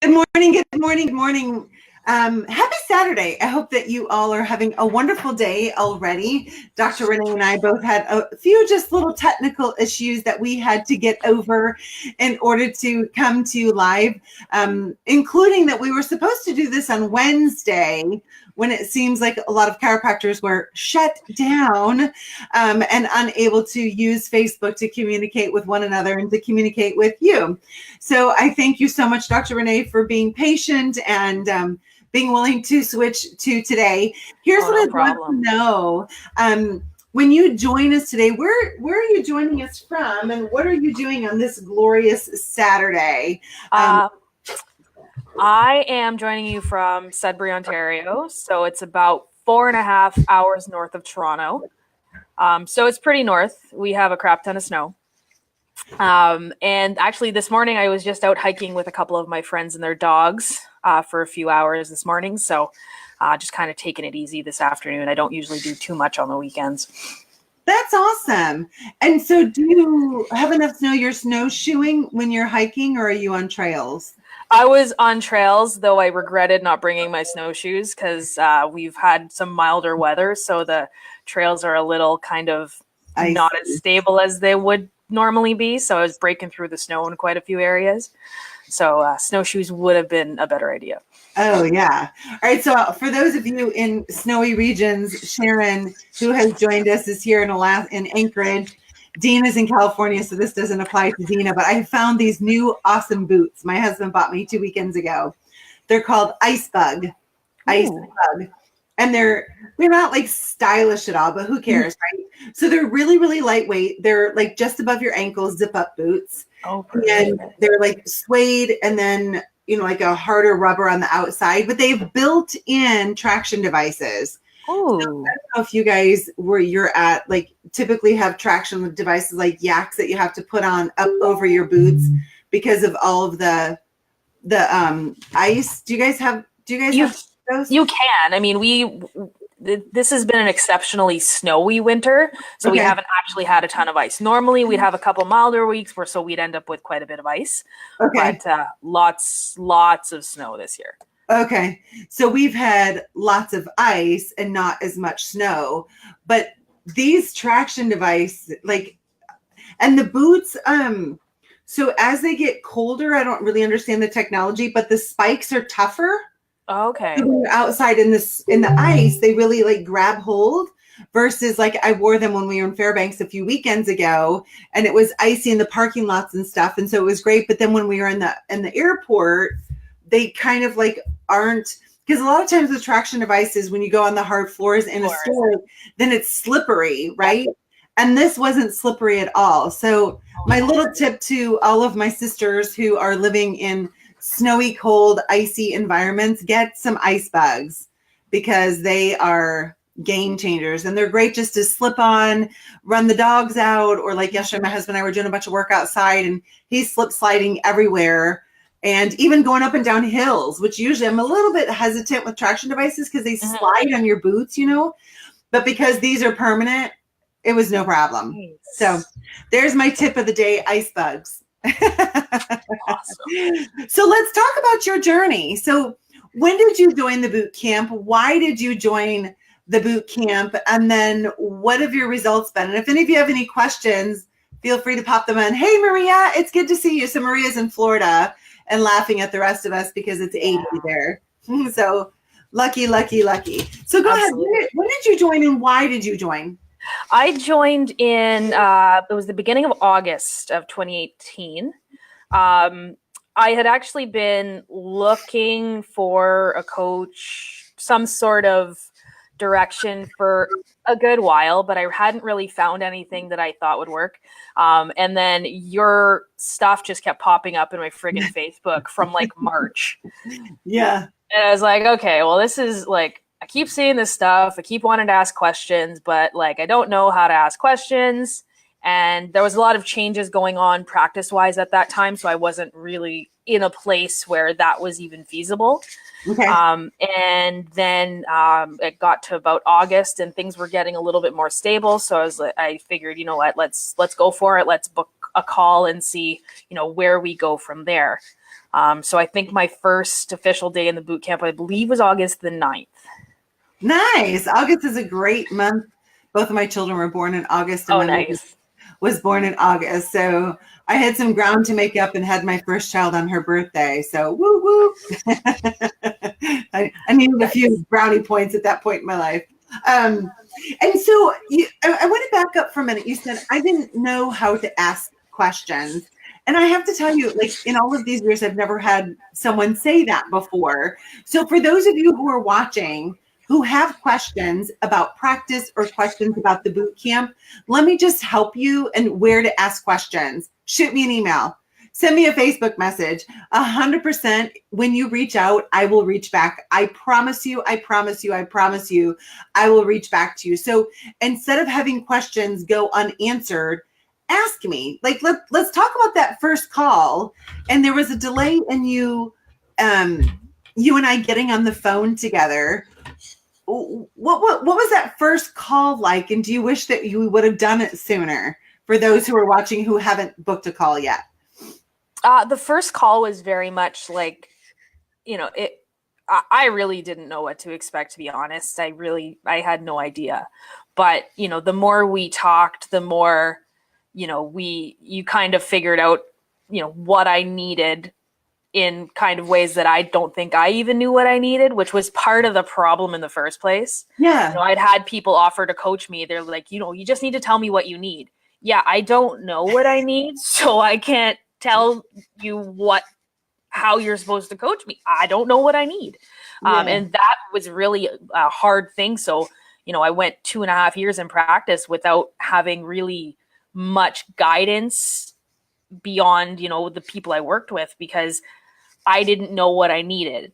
Good morning, good morning, good morning. Happy Saturday. I hope that you all are having a wonderful day already. Dr. Renee and I both had a few just little technical issues that we had to get over in order to come to you live, including that we were supposed to do this on Wednesday when it seems like a lot of chiropractors were shut down and unable to use Facebook to communicate with one another and to communicate with you. So I thank you so much, Dr. Renee, for being patient and being willing to switch to today. Here's what I'd love to know. When you join us today, where are you joining us from, and what are you doing on this glorious Saturday? I am joining you from Sudbury, Ontario. So it's about 4.5 hours north of Toronto. So it's pretty north. We have a crap ton of snow. And actually this morning I was just out hiking with a couple of my friends and their dogs for a few hours this morning. So just kind of taking it easy this afternoon. I don't usually do too much on the weekends. That's awesome. And so do you have enough snow you're snowshoeing when you're hiking, or are you on trails? I was on trails, though I regretted not bringing my snowshoes because we've had some milder weather. So the trails are a little kind of not as stable as they would normally be. So I was breaking through the snow in quite a few areas. So snowshoes would have been a better idea. Oh, yeah. All right. So for those of you in snowy regions, Sharon, who has joined us, is here in Anchorage. Dina's in California, so this doesn't apply to Dina, but I found these new awesome boots. My husband bought me 2 weekends ago. They're called Ice Bug. And they're not like stylish at all, but who cares, right? So they're really, really lightweight. They're like just above your ankles, zip up boots. Oh, and they're like suede and then, like a harder rubber on the outside, but they've built in traction devices. Oh, So I don't know if you guys where you're at, like typically have traction devices like yaks that you have to put on up over your boots because of all of the ice. Do you guys have those? You can. I mean, this has been an exceptionally snowy winter, so we haven't actually had a ton of ice. Normally, we'd have a couple milder weeks so we'd end up with quite a bit of ice. Okay. But lots of snow this year. Okay. So we've had lots of ice and not as much snow, but these traction device, and the boots, so as they get colder, I don't really understand the technology, but the spikes are tougher. Okay. So when you're outside in the ice, they really grab hold versus I wore them when we were in Fairbanks a few weekends ago and it was icy in the parking lots and stuff. And so it was great. But then when we were in the airport, they kind of aren't, because a lot of times with traction devices, when you go on the hard floors in a store, then it's slippery, right? And this wasn't slippery at all. So my little tip to all of my sisters who are living in snowy, cold, icy environments, get some ice bugs because they are game changers and they're great just to slip on, run the dogs out, or like yesterday, my husband and I were doing a bunch of work outside and he's slip sliding everywhere. And even going up and down hills, which usually I'm a little bit hesitant with traction devices because they slide on your boots, but because these are permanent, it was no problem. Nice. So there's my tip of the day, ice bugs. Awesome. So let's talk about your journey. So when did you join the boot camp? Why did you join the boot camp? And then what have your results been? And if any of you have any questions, feel free to pop them in. Hey, Maria, it's good to see you. So Maria's in Florida and laughing at the rest of us because it's 80 there. So lucky. So go ahead. When did you join and why did you join? I joined in, it was the beginning of August of 2018. I had actually been looking for a coach, some sort of direction for a good while, but I hadn't really found anything that I thought would work. And then your stuff just kept popping up in my friggin' Facebook from March. Yeah. And I was like, okay, well, this is I keep seeing this stuff. I keep wanting to ask questions, but I don't know how to ask questions. And there was a lot of changes going on practice-wise at that time. So I wasn't really in a place where that was even feasible. Okay. And then it got to about August and things were getting a little bit more stable. So I figured, you know what, let's go for it. Let's book a call and see, where we go from there. So I think my first official day in the boot camp, I believe, was August the 9th. Nice. August is a great month. Both of my children were born in August, and Oh, my mom nice. was born in August. So I had some ground to make up and had my first child on her birthday. So woo woo. I needed a few brownie points at that point in my life. And so I want to back up for a minute. You said, I didn't know how to ask questions. And I have to tell you, like in all of these years, I've never had someone say that before. So for those of you who are watching, who have questions about practice or questions about the boot camp, let me just help you and where to ask questions. Shoot me an email. Send me a Facebook message. 100% when you reach out, I will reach back. I promise you, I promise you, I promise you, I will reach back to you. So instead of having questions go unanswered, ask me. Like, let's talk about that first call. And there was a delay in you and I getting on the phone together. What was that first call like? And do you wish that you would have done it sooner for those who are watching who haven't booked a call yet? The first call was very much like, I really didn't know what to expect, to be honest. I had no idea. But, the more we talked, the more, you kind of figured out, what I needed in kind of ways that I don't think I even knew what I needed, which was part of the problem in the first place. Yeah. I'd had people offer to coach me. They're like, you just need to tell me what you need. Yeah, I don't know what I need, so I can't tell you how you're supposed to coach me. I don't know what I need. Yeah. And that was really a hard thing. So, I went 2.5 years in practice without having really much guidance beyond, the people I worked with, because I didn't know what I needed.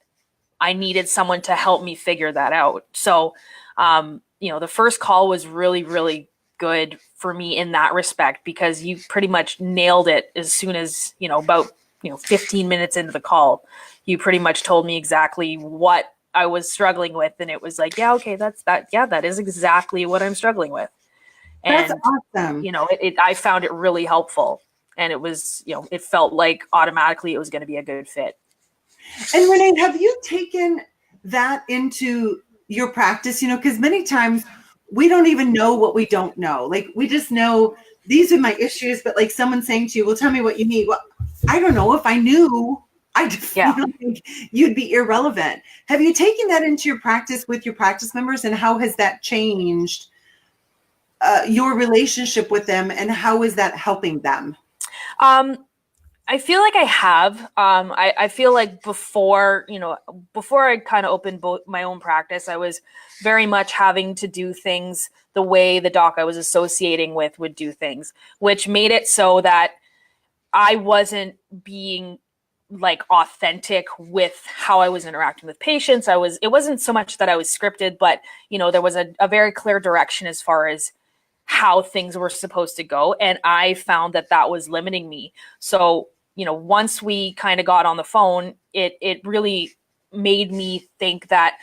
I needed someone to help me figure that out. So, the first call was really, really good for me in that respect, because you pretty much nailed it as soon as, about 15 minutes into the call. You pretty much told me exactly what I was struggling with. And it was like, yeah, okay, that's that. Yeah, that is exactly what I'm struggling with. That's And, awesome. I found it really helpful. And it was, it felt like automatically it was going to be a good fit. And Renee, have you taken that into your practice? Because many times we don't even know what we don't know. Like, we just know these are my issues, but like someone saying to you, well, tell me what you need. Well, I don't know. If I knew, I think you'd be irrelevant. Have you taken that into your practice with your practice members, and how has that changed your relationship with them, and how is that helping them? I feel like I have. I feel like before I kind of opened my own practice, I was very much having to do things the way the doc I was associating with would do things, which made it so that I wasn't being like authentic with how I was interacting with patients. It wasn't so much that I was scripted, but there was a very clear direction as far as how things were supposed to go. And I found that was limiting me. So, once we kind of got on the phone, it really made me think that,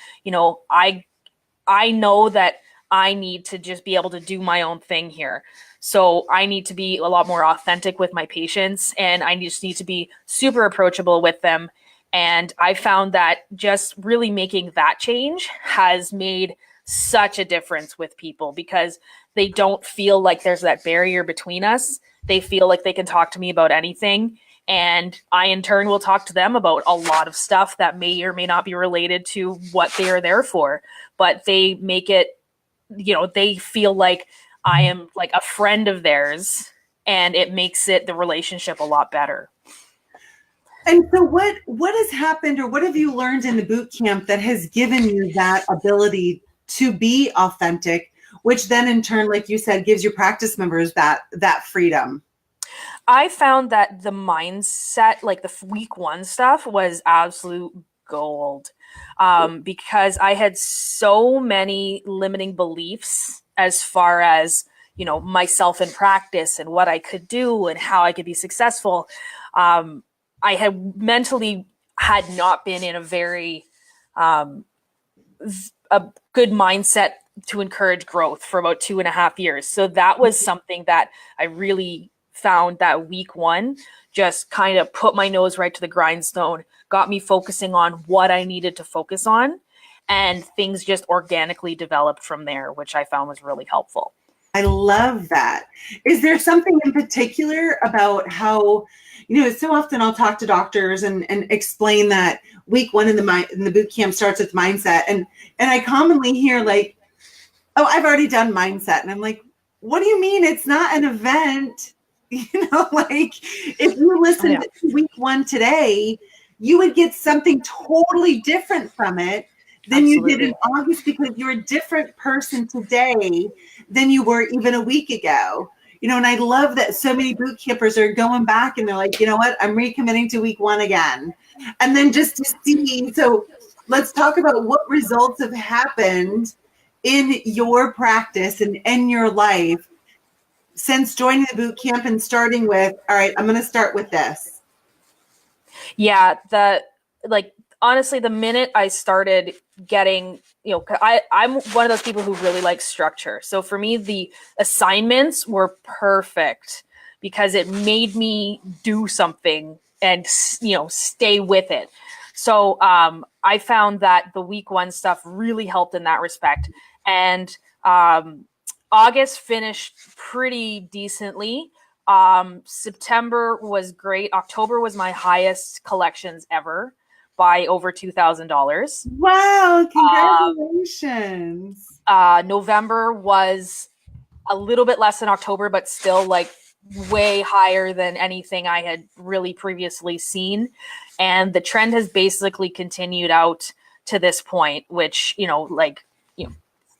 I know that I need to just be able to do my own thing here. So I need to be a lot more authentic with my patients, and I just need to be super approachable with them. And I found that just really making that change has made such a difference with people, because they don't feel like there's that barrier between us. They feel like they can talk to me about anything. And I, in turn, will talk to them about a lot of stuff that may or may not be related to what they are there for. But they make it, they feel like I am like a friend of theirs, and it makes the relationship a lot better. And so what has happened, or what have you learned in the boot camp that has given you that ability to be authentic, which then in turn, like you said, gives your practice members that freedom? I found that the mindset, like the week 1 stuff, was absolute gold, because I had so many limiting beliefs as far as, myself in practice and what I could do and how I could be successful. I had mentally had not been in a very a good mindset to encourage growth for about 2.5 years. So that was something that I really found that week one just kind of put my nose right to the grindstone, got me focusing on what I needed to focus on, and things just organically developed from there, which I found was really helpful. I love that. Is there something in particular about how, so often I'll talk to doctors and explain that week one in the boot camp starts with mindset. And I commonly hear like, oh, I've already done mindset. And I'm like, what do you mean? It's not an event. Like if you listened to week one today, you would get something totally different from it than Absolutely. you did in August, because you're a different person today than you were even a week ago. And I love that so many boot campers are going back and they're like, you know what, I'm recommitting to week one again. And then just to see, so let's talk about what results have happened in your practice and in your life since joining the boot camp and starting with, all right, I'm going to start with this. Yeah, honestly, the minute I started getting, I'm one of those people who really likes structure. So for me, the assignments were perfect because it made me do something and, stay with it. So I found that the week one stuff really helped in that respect. And August finished pretty decently. September was great. October was my highest collections ever by over $2,000. Wow, congratulations. November was a little bit less than October, but still like way higher than anything I had really previously seen. And the trend has basically continued out to this point, which,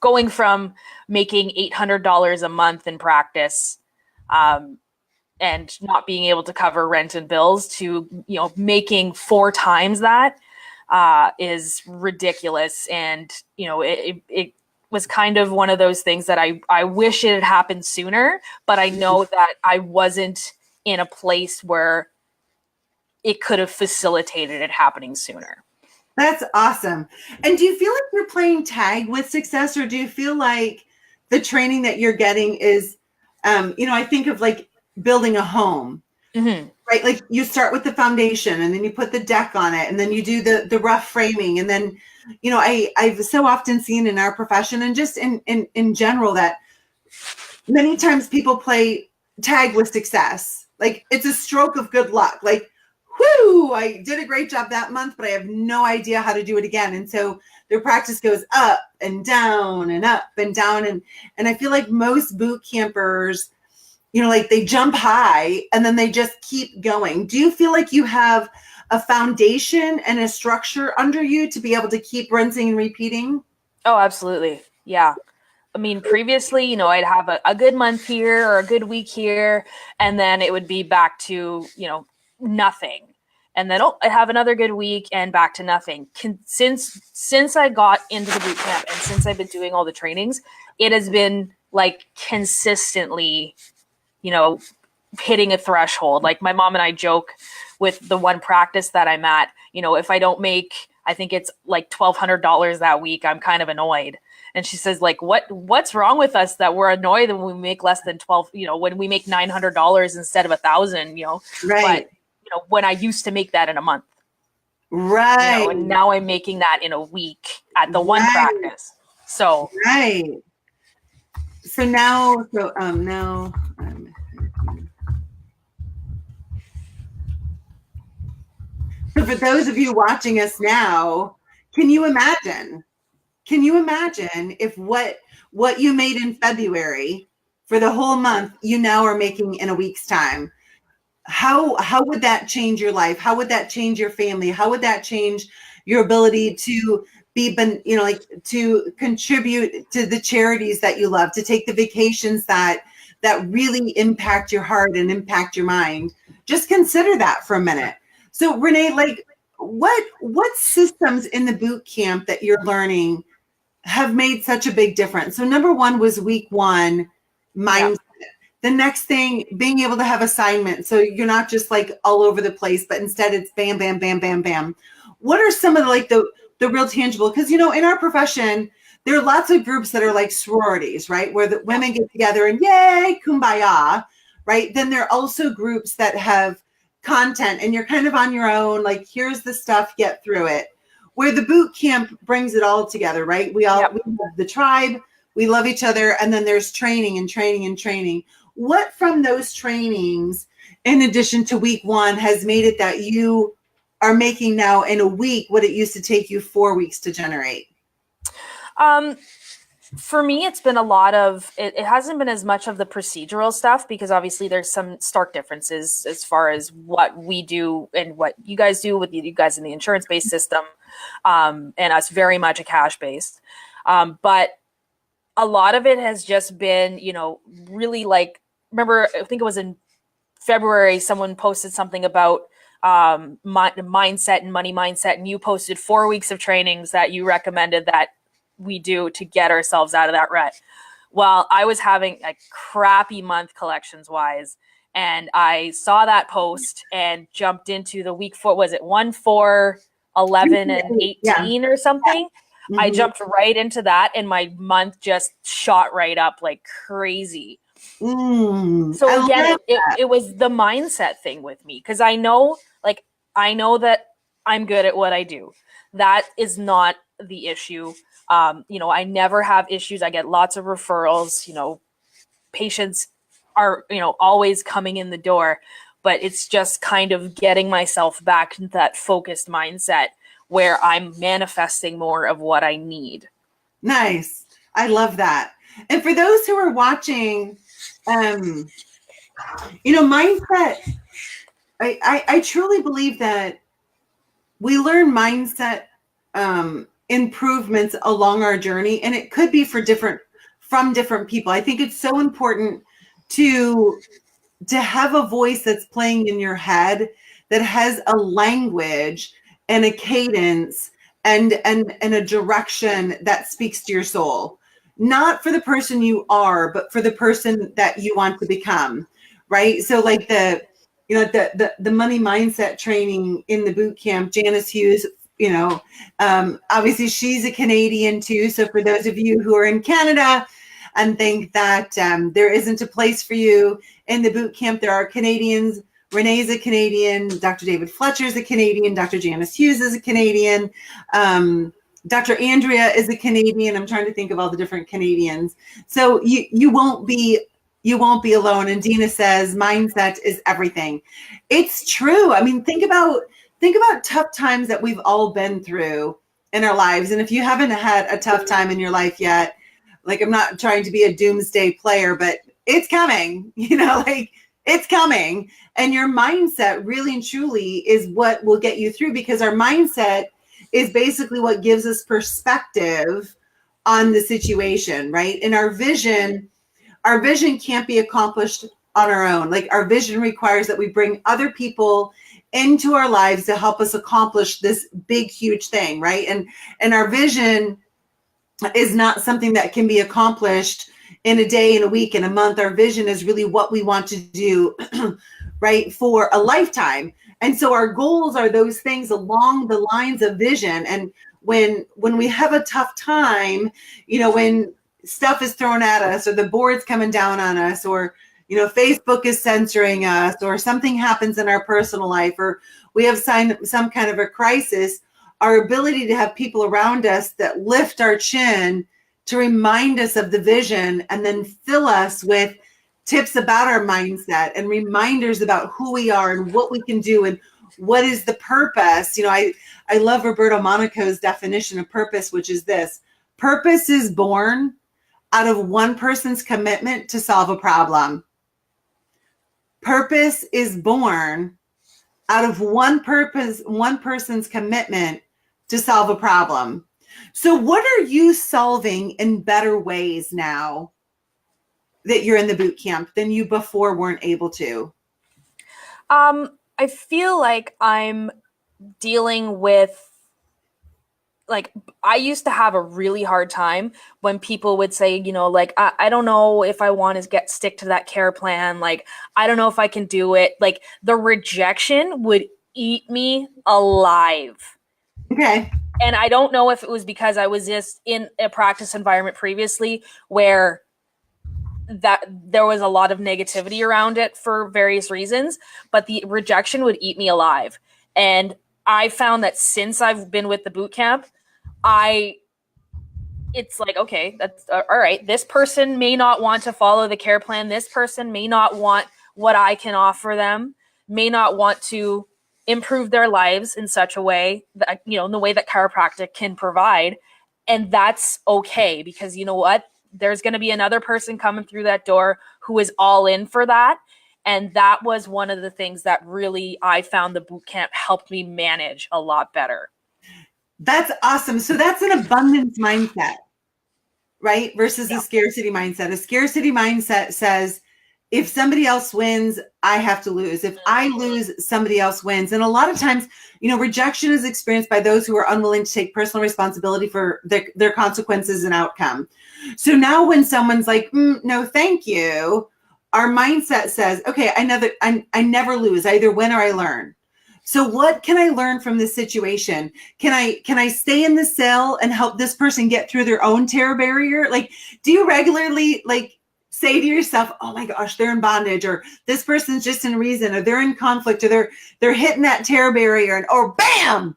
going from making $800 a month in practice, and not being able to cover rent and bills to, making 4 times that is ridiculous. And, it was kind of one of those things that I wish it had happened sooner, but I know that I wasn't in a place where it could have facilitated it happening sooner. That's awesome. And do you feel like you're playing tag with success, or do you feel like the training that you're getting is, I think of like building a home, right? Like you start with the foundation and then you put the deck on it and then you do the rough framing. And then, I've so often seen in our profession and just in general that many times people play tag with success. Like it's a stroke of good luck. Like, whoo, I did a great job that month, but I have no idea how to do it again. And so their practice goes up and down and up and down. And I feel like most boot campers, like they jump high and then they just keep going. Do you feel like you have a foundation and a structure under you to be able to keep rinsing and repeating? Oh, absolutely. Yeah. I mean, previously, I'd have a good month here or a good week here, and then it would be back to, nothing. And then, I'd have another good week and back to nothing. Since I got into the boot camp and since I've been doing all the trainings, it has been like consistently, hitting a threshold. Like my mom and I joke with the one practice that I'm at, if I don't make, I think it's like $1,200 that week, I'm kind of annoyed. And she says, like, what's wrong with us that we're annoyed when we make less than 12, when we make $900 instead of $1,000, right. But, when I used to make that in a month. Right. And now I'm making that in a week at the one practice. So. Right. So now, so for those of you watching us now, can you imagine if what you made in February for the whole month, you now are making in a week's time? How would that change your life? How would that change your family? How would that change your ability to be, to contribute to the charities that you love, to take the vacations that really impact your heart and impact your mind? Just consider that for a minute. So Renee, like what systems in the boot camp that you're learning have made such a big difference? So number one was week one, mindset. Yeah. The next thing, being able to have assignments. So you're not just like all over the place, but instead it's bam, bam, bam, bam, bam. What are some of the real tangible? Because, in our profession, there are lots of groups that are like sororities, right? Where the women get together and yay, kumbaya, right? Then there are also groups that have content and you're kind of on your own, like here's the stuff, get through it. Where the boot camp brings it all together, right? We love the tribe, we love each other, and then there's training and training and training. What from those trainings, in addition to week one, has made it that you are making now in a week what it used to take you 4 weeks to generate? For me, it's been a lot of, it hasn't been as much of the procedural stuff because obviously there's some stark differences as far as what we do and what you guys do with you guys in the insurance-based system, and us very much a cash-based. But a lot of it has just been, really like, remember, I think it was in February, someone posted something about mindset and money mindset, and you posted 4 weeks of trainings that you recommended that we do to get ourselves out of that rut. Well, I was having a crappy month collections wise, and I saw that post and jumped into the week 4. Was it 1, 4, 11, and 18 or something? Mm-hmm. I jumped right into that, and my month just shot right up like crazy. So again, it was the mindset thing with me, because I know that I'm good at what I do. That is not the issue. I never have issues. I get lots of referrals. Patients are, always coming in the door, but it's just kind of getting myself back into that focused mindset where I'm manifesting more of what I need. Nice. I love that. And for those who are watching, mindset, I truly believe that we learn mindset improvements along our journey, and it could be from different people. I think it's so important to have a voice that's playing in your head that has a language and a cadence and a direction that speaks to your soul, not for the person you are, but for the person that you want to become, right? So like the money mindset training in the boot camp, Janice Hughes, obviously she's a Canadian too. So for those of you who are in Canada and think that there isn't a place for you in the boot camp, there are Canadians. Renee's a Canadian. Dr. David Fletcher's a Canadian. Dr. Janice Hughes is a Canadian. Dr. Andrea is a Canadian. I'm trying to think of all the different Canadians. So you won't be alone. And Dina says mindset is everything. It's true. I mean, think about tough times that we've all been through in our lives. And if you haven't had a tough time in your life yet, like, I'm not trying to be a doomsday player, but it's coming, it's coming. And your mindset really and truly is what will get you through, because our mindset is basically what gives us perspective on the situation, right? And our vision can't be accomplished on our own. Like, our vision requires that we bring other people into our lives to help us accomplish this big, huge thing, right? And our vision is not something that can be accomplished in a day, in a week, in a month. Our vision is really what we want to do, right, for a lifetime. And so our goals are those things along the lines of vision. And when we have a tough time, when stuff is thrown at us, or the board's coming down on us, or Facebook is censoring us, or something happens in our personal life, or we have some kind of a crisis, our ability to have people around us that lift our chin to remind us of the vision, and then fill us with tips about our mindset and reminders about who we are and what we can do and what is the purpose. I love Roberto Monaco's definition of purpose, which is this: purpose is born out of one person's commitment to solve a problem. Purpose is born out of one person's commitment to solve a problem. So what are you solving in better ways now that you're in the boot camp than you before weren't able to? I feel like I'm dealing with, like, I used to have a really hard time when people would say, I don't know if I want to stick to that care plan. Like, I don't know if I can do it. Like, the rejection would eat me alive. Okay. And I don't know if it was because I was just in a practice environment previously where that there was a lot of negativity around it for various reasons, but the rejection would eat me alive. And I found that since I've been with the boot camp, it's like, okay, that's all right. This person may not want to follow the care plan. This person may not want what I can offer them, may not want to improve their lives in such a way that, in the way that chiropractic can provide. And that's okay, because you know what? There's going to be another person coming through that door who is all in for that. And that was one of the things that really I found the boot camp helped me manage a lot better. That's awesome. So that's an abundance mindset, right? Versus a scarcity mindset. A scarcity mindset says, if somebody else wins, I have to lose. If I lose, somebody else wins. And a lot of times, rejection is experienced by those who are unwilling to take personal responsibility for their consequences and outcome. So now when someone's like, no, thank you, our mindset says, okay, I never lose. I either win or I learn. So what can I learn from this situation? Can I stay in the cell and help this person get through their own terror barrier? Like, do you regularly say to yourself, oh my gosh, they're in bondage, or this person's just in reason, or they're in conflict, or they're hitting that terror barrier, or bam,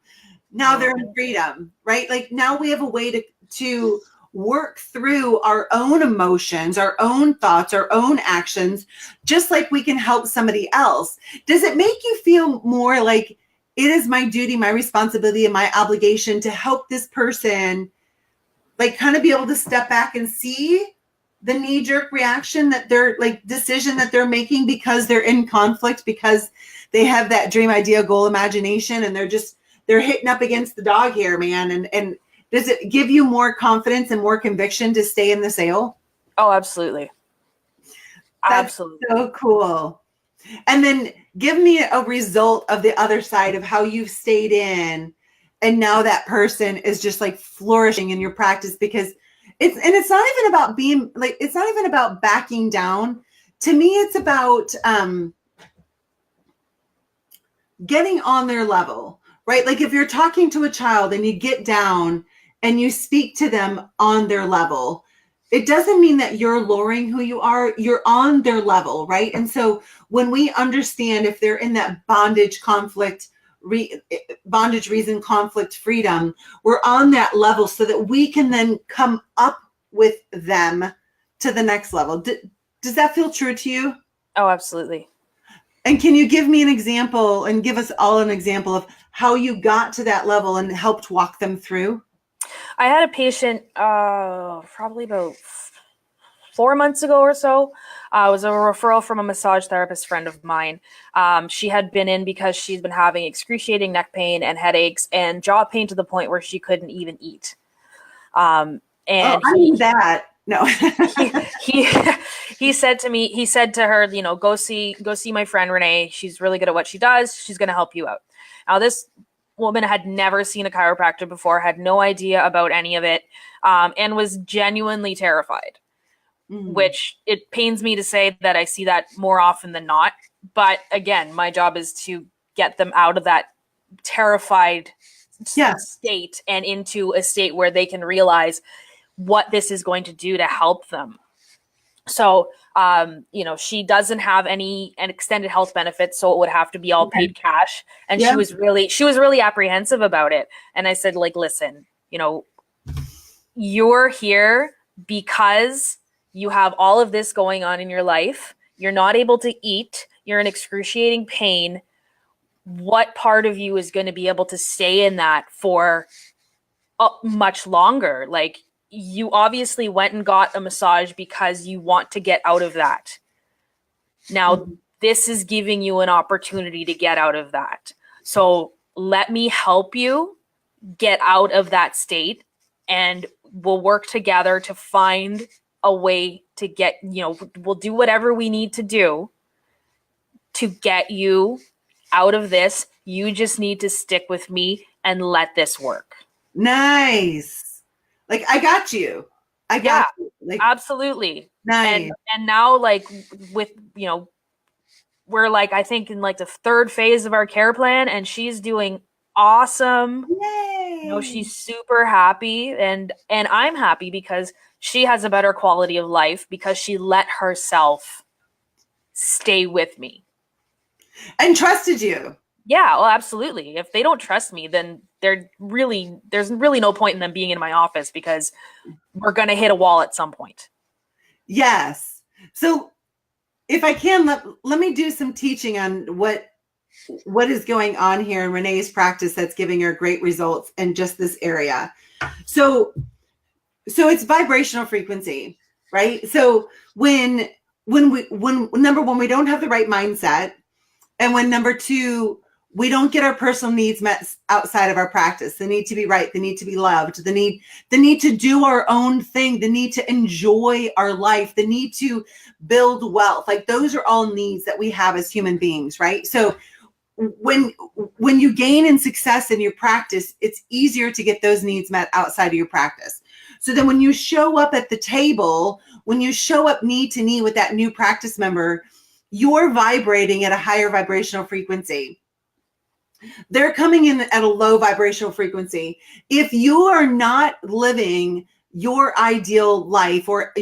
now they're in freedom, right? Like, now we have a way to work through our own emotions, our own thoughts, our own actions, just like we can help somebody else. Does it make you feel more like it is my duty, my responsibility, and my obligation to help this person, kind of be able to step back and see the knee-jerk reaction that they're decision that they're making because they're in conflict, because they have that dream, idea, goal, imagination, and they're hitting up against the dog here, man. And does it give you more confidence and more conviction to stay in the sale? Oh, absolutely. That's absolutely so cool. And then give me a result of the other side of how you've stayed in, and now that person is just flourishing in your practice, because it's not even about being it's not even about backing down. To me, it's about getting on their level, right? Like, if you're talking to a child and you get down and you speak to them on their level, it doesn't mean that you're lowering who you are. You're on their level, right? And so when we understand if they're in that bondage, conflict, bondage, reason, conflict, freedom, we're on that level so that we can then come up with them to the next level. Does that feel true to you? Oh, absolutely. And can you give me an example, and give us all an example of how you got to that level and helped walk them through? I had a patient probably about 4 months ago or so. It was a referral from a massage therapist friend of mine. She had been in because she's been having excruciating neck pain and headaches and jaw pain to the point where she couldn't even eat. And I need that. No. he said to her, go see my friend Renee. She's really good at what she does. She's going to help you out. Now, this woman had never seen a chiropractor before, had no idea about any of it, and was genuinely terrified. Which it pains me to say that I see that more often than not. But again, my job is to get them out of that terrified state and into a state where they can realize what this is going to do to help them. So, she doesn't have an extended health benefit, so it would have to be all paid cash. And she was really apprehensive about it. And I said, listen, you're here because you have all of this going on in your life. You're not able to eat. You're in excruciating pain. What part of you is going to be able to stay in that for much longer? You obviously went and got a massage because you want to get out of that. Now, this is giving you an opportunity to get out of that. So let me help you get out of that state, and we'll work together to find a way to get, we'll do whatever we need to do to get you out of this. You just need to stick with me and let this work. Nice. I got you. I got you. Absolutely. Nice. And now, with, we're I think in the third phase of our care plan, and she's doing awesome. Yay. She's super happy, and I'm happy because she has a better quality of life because she let herself stay with me. And trusted you. Yeah, well, absolutely. If they don't trust me, then there's really no point in them being in my office because we're going to hit a wall at some point. Yes. So if I can, let me do some teaching on what is going on here in Renee's practice that's giving her great results in just this area. So it's vibrational frequency, right? So when number one, we don't have the right mindset, and when number two, we don't get our personal needs met outside of our practice. The need to be right, the need to be loved, the need to do our own thing, the need to enjoy our life, the need to build wealth. Like those are all needs that we have as human beings, right? So when you gain in success in your practice, it's easier to get those needs met outside of your practice. So then when you show up at the table, when you show up knee to knee with that new practice member, you're vibrating at a higher vibrational frequency. They're coming in at a low vibrational frequency. If you are not living your ideal life, or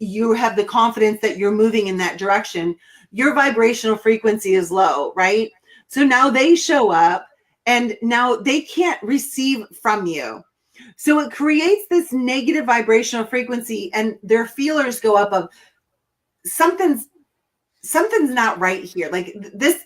you have the confidence that you're moving in that direction, your vibrational frequency is low, right? So now they show up and now they can't receive from you. So it creates this negative vibrational frequency, and their feelers go up of something's not right here. Like this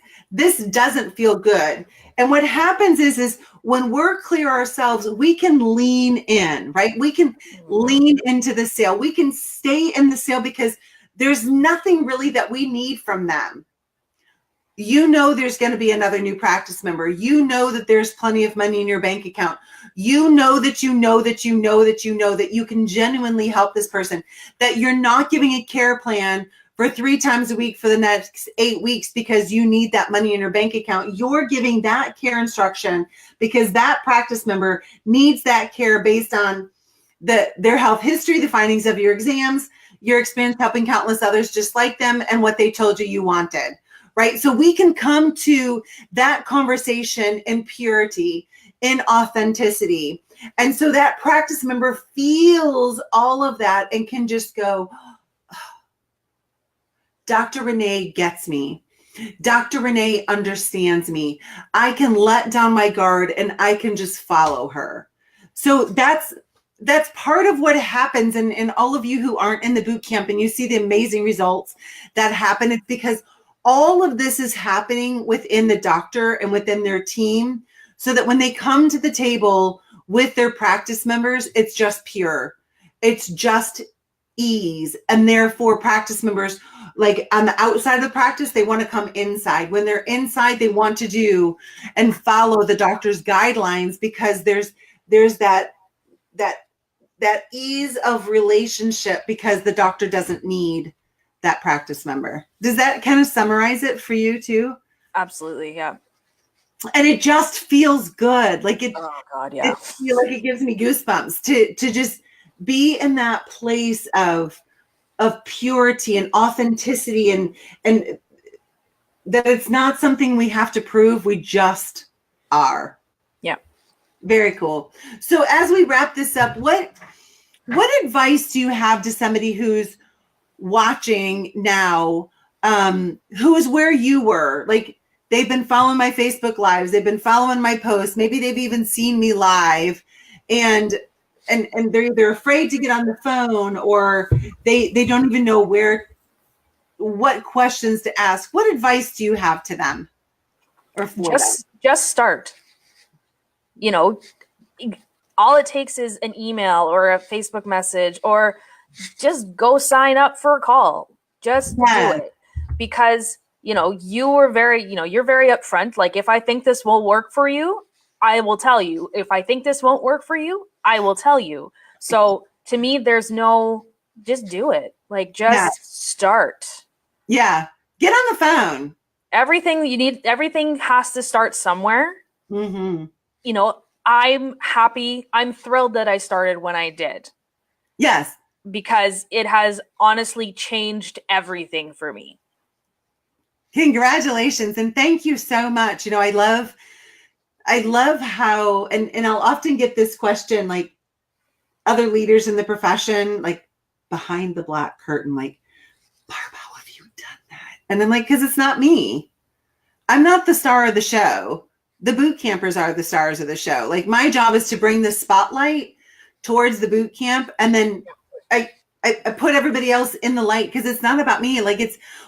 doesn't feel good. And what happens is when we're clear ourselves, we can lean in, right? We can lean into the sale. We can stay in the sale because there's nothing really that we need from them. There's going to be another new practice member. That there's plenty of money in your bank account. That you can genuinely help this person, that you're not giving a care plan for 3 times a week for the next 8 weeks because you need that money in your bank account. You're giving that care instruction because that practice member needs that care based on their health history, the findings of your exams, your experience helping countless others just like them, and what they told you wanted. Right? So we can come to that conversation in purity, in authenticity. And so that practice member feels all of that and can just go, oh, Dr. Renee gets me. Dr. Renee understands me. I can let down my guard and I can just follow her. So that's part of what happens. And all of you who aren't in the boot camp and you see the amazing results that happen, it's because all of this is happening within the doctor and within their team, so that when they come to the table with their practice members, it's just pure. It's just ease. And therefore, practice members, like on the outside of the practice, they want to come inside. When they're inside, they want to do and follow the doctor's guidelines because there's that ease of relationship because the doctor doesn't need that practice member. Does that kind of summarize it for you too? Absolutely, yeah. And it just feels good. Like it. Oh God, yeah. It gives me goosebumps to just be in that place of purity and authenticity, and that it's not something we have to prove. We just are. Yeah. Very cool. So as we wrap this up, what advice do you have to somebody who's watching now, who is where you were? Like, they've been following my Facebook lives, they've been following my posts, maybe they've even seen me live, and they're either afraid to get on the phone, or they don't even know what questions to ask. What advice do you have to them, or for them? Just start. All it takes is an email or a Facebook message, or just go sign up for a call. Just do it, because you're very upfront. Like, if I think this will work for you, I will tell you. If I think this won't work for you, I will tell you. So to me, there's no, just do it. Like, just start. Yeah. Get on the phone. Everything has to start somewhere. Mm-hmm. I'm happy. I'm thrilled that I started when I did. Yes. Because it has honestly changed everything for me. Congratulations. And thank you so much. I love I love how, and I'll often get this question, like other leaders in the profession, like behind the black curtain, like, Barb, how have you done that? And I'm like, because it's not me. I'm not the star of the show. The boot campers are the stars of the show. Like my job is to bring the spotlight towards the boot camp. And then I put everybody else in the light because it's not about me. Like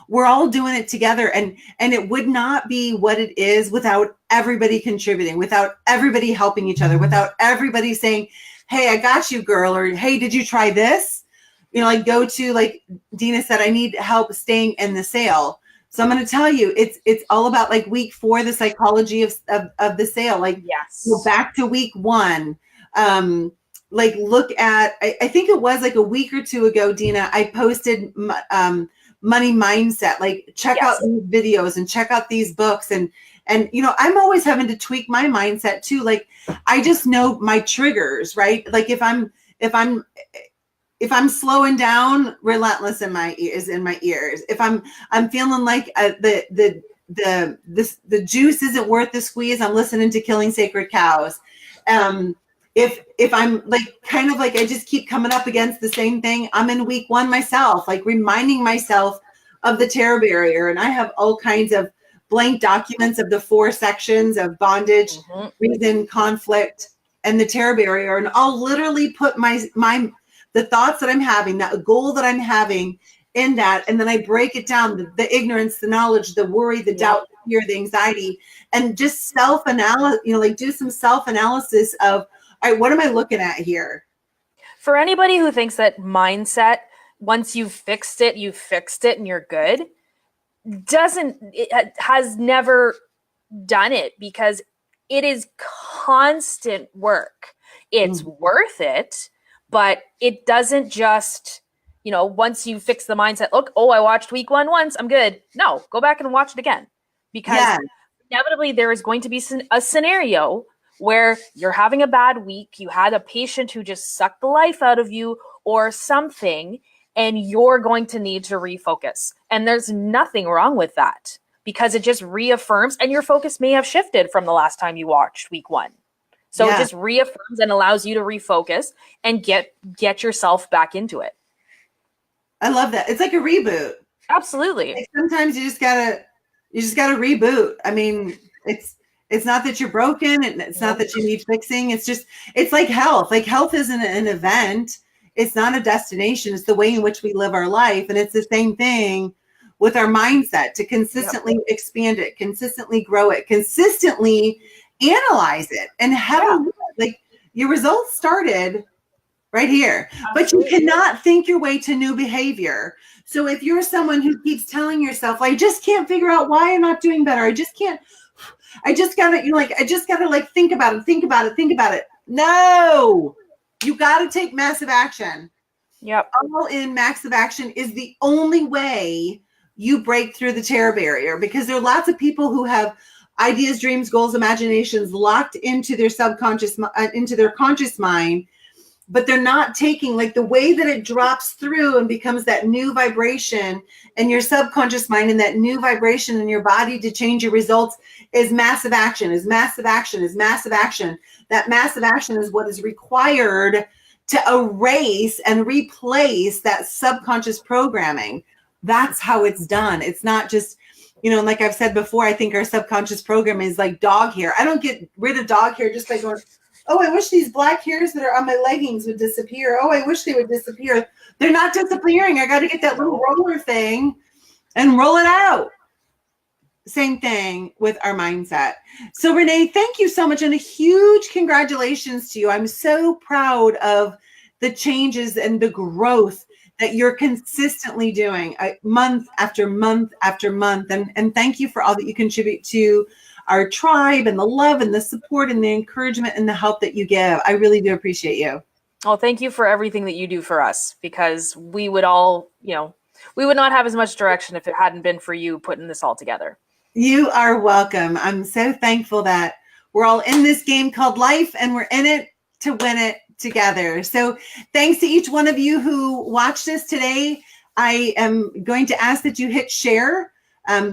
we're all doing it together. And it would not be what it is without everybody contributing, without everybody helping each other, without everybody saying, hey, I got you, girl. Or, hey, did you try this? You know, like go to, like Dina said, I need help staying in the sale. So I'm going to tell you, it's all about like week 4, the psychology of the sale. Like Yes. go back to week 1. Like look at, I think it was like a week or 2 ago, Dina, I posted money mindset, like check Yes. out these videos and check out these books. And, you know, I'm always having to tweak my mindset too. Like I just know my triggers, right? Like if I'm slowing down, relentless in my ears. If I'm feeling like the juice isn't worth the squeeze, I'm listening to Killing Sacred Cows. If I'm like kind of like I just keep coming up against the same thing, I'm in week 1 myself, like reminding myself of the terror barrier. And I have all kinds of blank documents of the 4 sections of bondage, reason, conflict, and the terror barrier. And I'll literally put the thoughts that I'm having, that goal that I'm having in that. And then I break it down, the ignorance, the knowledge, the worry, the doubt, the fear, the anxiety, and just self-analysis, you know, like do some self-analysis of, all right, what am I looking at here? For anybody who thinks that mindset, once you've fixed it and you're good, it has never done it, because it is constant work. It's worth it, but it doesn't just, you know, once you fix the mindset, look, oh, I watched week 1 once, I'm good. No, go back and watch it again, because inevitably there is going to be a scenario where you're having a bad week, you had a patient who just sucked the life out of you or something, and you're going to need to refocus. And there's nothing wrong with that, because it just reaffirms, and your focus may have shifted from the last time you watched week 1. So it just reaffirms and allows you to refocus and get yourself back into it. I love that. It's like a reboot. Absolutely. Like sometimes you just gotta reboot. I mean, it's not that you're broken, and it's not that you need fixing. It's like health. Like health isn't an event. It's not a destination. It's the way in which we live our life. And it's the same thing with our mindset, to consistently expand it, consistently grow it, consistently analyze it, and have like your results started right here. But you cannot think your way to new behavior. So if you're someone who keeps telling yourself, I just can't figure out why I'm not doing better, I just gotta, you know, like, I just gotta like think about it. No, you gotta take massive action. Yep. All in massive action is the only way you break through the terror barrier, because there are lots of people who have ideas, dreams, goals, imaginations locked into their subconscious, into their conscious mind, but they're not taking like the way that it drops through and becomes that new vibration in your subconscious mind, and that new vibration in your body to change your results is massive action, is massive action, is massive action. That massive action is what is required to erase and replace that subconscious programming. That's how it's done. It's not just, you know, like I've said before, I think our subconscious program is like dog hair. I don't get rid of dog hair just by going, oh, I wish these black hairs that are on my leggings would disappear. Oh, I wish they would disappear. They're not disappearing. I got to get that little roller thing and roll it out. Same thing with our mindset. So Renee, thank you so much. And a huge congratulations to you. I'm so proud of the changes and the growth that you're consistently doing month after month after month. And thank you for all that you contribute to our tribe, and the love and the support and the encouragement and the help that you give. I really do appreciate you. Well, thank you for everything that you do for us, because we would all, you know, we would not have as much direction if it hadn't been for you putting this all together. You are welcome. I'm so thankful that we're all in this game called life, and we're in it to win it together. So thanks to each one of you who watched us today. I am going to ask that you hit share.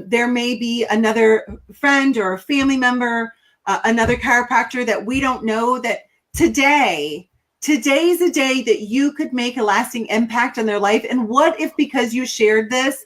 There may be another friend or a family member another chiropractor that we don't know, that today's a day that you could make a lasting impact on their life. And what if, because you shared this,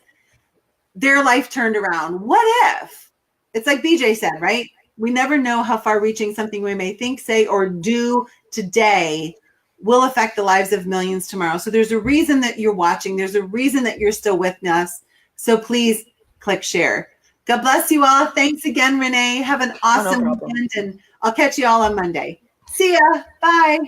their life turned around? What if? It's like BJ said, right? We never know how far reaching something we may think, say, or do today will affect the lives of millions tomorrow. So there's a reason that you're watching. There's a reason that you're still with us. So please click share. God bless you all. Thanks again, Renee. Have an awesome weekend, and I'll catch you all on Monday. See ya. Bye.